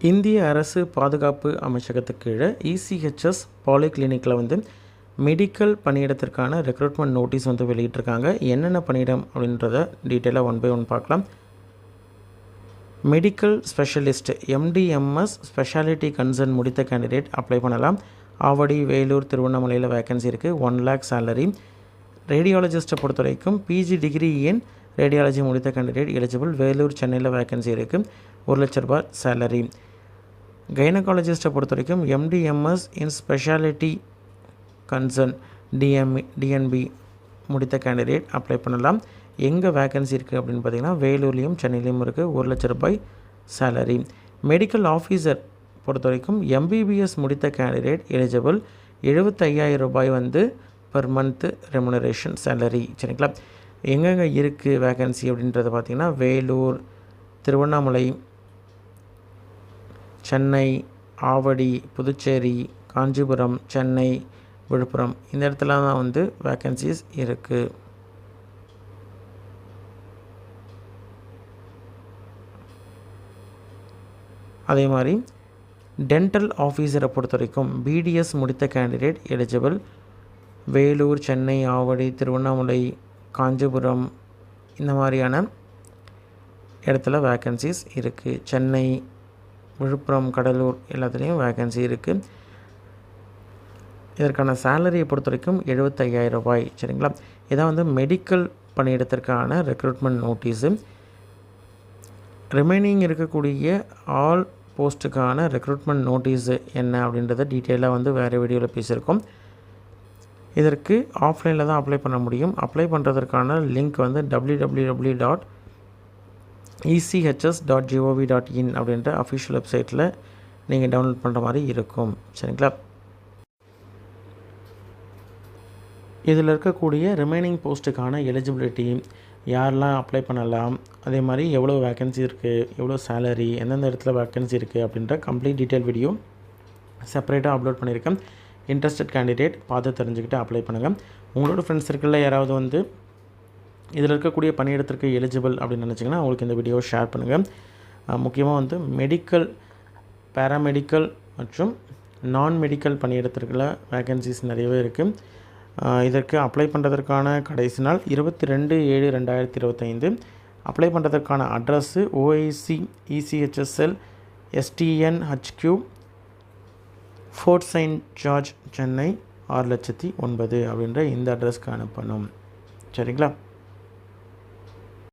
இந்திய அரசு பாதுகாப்பு அமைச்சகத்துக்கு கீழே இசிஹெச்எஸ் பாலிகிளினிக்கில் வந்து மெடிக்கல் பணியிடத்திற்கான ரெக்ரூட்மெண்ட் நோட்டீஸ் வந்து வெளியிட்டிருக்காங்க. என்னென்ன பணியிடம் அப்படின்றத டீட்டெயிலாக ஒன் பை ஒன் பார்க்கலாம். Medical specialist MDMS speciality concern முடித்த கேண்டிடேட் அப்ளை பண்ணலாம். ஆவடி, வேலூர், திருவண்ணாமலையில் வேகன்சி இருக்குது. 1 lakh சேலரி. ரேடியாலஜிஸ்ட்டை பொறுத்த வரைக்கும் பிஜி டிகிரி இன் ரேடியாலஜி முடித்த கேண்டிடேட் எலிஜிபிள். வேலூர், சென்னையில் வேகன்சி இருக்குது. 1 லட்ச ரூபாய் சேலரி. கைனகாலஜிஸ்ட்டை பொறுத்த வரைக்கும் எம்டிஎம்எஸ் இன் ஸ்பெஷாலிட்டி கன்சர்ன் டிஎன்பி முடித்த கேண்டிடேட் அப்ளை பண்ணலாம். எங்கே வேகன்சி இருக்குது அப்படின்னு பார்த்திங்கன்னா வேலூர்லேயும் சென்னையிலையும் இருக்குது. 1 லட்ச ரூபாய் சேலரி. மெடிக்கல் ஆஃபீஸர் பொறுத்த வரைக்கும் எம்பிபிஎஸ் முடித்த கேண்டிடேட் எலிஜிபிள். 75,000 ரூபாய் வந்து பர் மந்த்து ரெமுனரேஷன் சேலரி. சரிங்களா? எங்கெங்கே இருக்குது வேகன்சி அப்படின்றத பார்த்திங்கன்னா வேலூர், திருவண்ணாமலை, சென்னை, ஆவடி, புதுச்சேரி, காஞ்சிபுரம், சென்னை, விழுப்புரம் இந்த இடத்துல தான் வந்து வேக்கன்சிஸ் இருக்குது. அதே மாதிரி டென்டல் ஆஃபீஸரை பொறுத்த வரைக்கும் பிடிஎஸ் முடித்த கேண்டிடேட் எலிஜிபிள். வேலூர், சென்னை, ஆவடி, திருவண்ணாமலை, காஞ்சிபுரம் இந்த மாதிரியான இடத்துல வேக்கன்சிஸ் இருக்குது. சென்னை, விழுப்புரம், கடலூர் எல்லாத்துலேயும் வேக்கன்சி இருக்குது. இதற்கான சேலரியை பொறுத்த வரைக்கும் 75,000 ரூபாய். சரிங்களா? இதான் வந்து மெடிக்கல் பணியிடத்திற்கான ரெக்ரூட்மெண்ட் நோட்டீஸு. ரிமைனிங் இருக்கக்கூடிய ஆல் போஸ்ட்டுக்கான ரெக்ரூட்மெண்ட் நோட்டீஸு என்ன அப்படின்றத டீட்டெயிலாக வந்து வேறு வீடியோவில் பேசியிருக்கோம். இதற்கு ஆஃப்லைனில் தான் அப்ளை பண்ண முடியும். அப்ளை பண்ணுறதுக்கான லிங்க் வந்து www.echs.gov.in அப்படின்ற அஃபிஷியல் வெப்சைட்டில் நீங்கள் டவுன்லோட் பண்ணுற மாதிரி இருக்கும். சரிங்களா? இதில் இருக்கக்கூடிய ரிமைனிங் போஸ்ட்டுக்கான எலிஜிபிலிட்டி, யாரெல்லாம் அப்ளை பண்ணலாம், அதே மாதிரி எவ்வளோ வேக்கன்சி இருக்குது, எவ்வளோ சேலரி, எந்தெந்த இடத்துல வேக்கன்சி இருக்குது அப்படின்ற கம்ப்ளீட் டீட்டெயில் வீடியோ செப்பரேட்டாக அப்லோட் பண்ணியிருக்கேன். இன்ட்ரெஸ்டட் கேண்டிடேட் பார்த்து தெரிஞ்சுக்கிட்டு அப்ளை பண்ணுங்கள். உங்களோட ஃப்ரெண்ட்ஸ் சர்க்கிளில் யாராவது வந்து இதில் இருக்கக்கூடிய பணியிடத்திற்கு எலிஜிபிள் அப்படின்னு நினச்சிங்கன்னா அவங்களுக்கு இந்த வீடியோவை ஷேர் பண்ணுங்கள். முக்கியமாக வந்து மெடிக்கல், பேராமெடிக்கல் மற்றும் நான் மெடிக்கல் பணியிடத்திற்குள்ள வேக்கன்சிஸ் நிறையவே இருக்குது. இதற்கு அப்ளை பண்ணுறதற்கான கடைசி நாள் 22/7/2025. அப்ளை பண்ணுறதற்கான address OIC ECHSL STNHQ Fort Saint George, Chennai 6,09,000 அப்படின்ற இந்த அட்ரஸ்க்கு அனுப்பணும். சரிங்களா?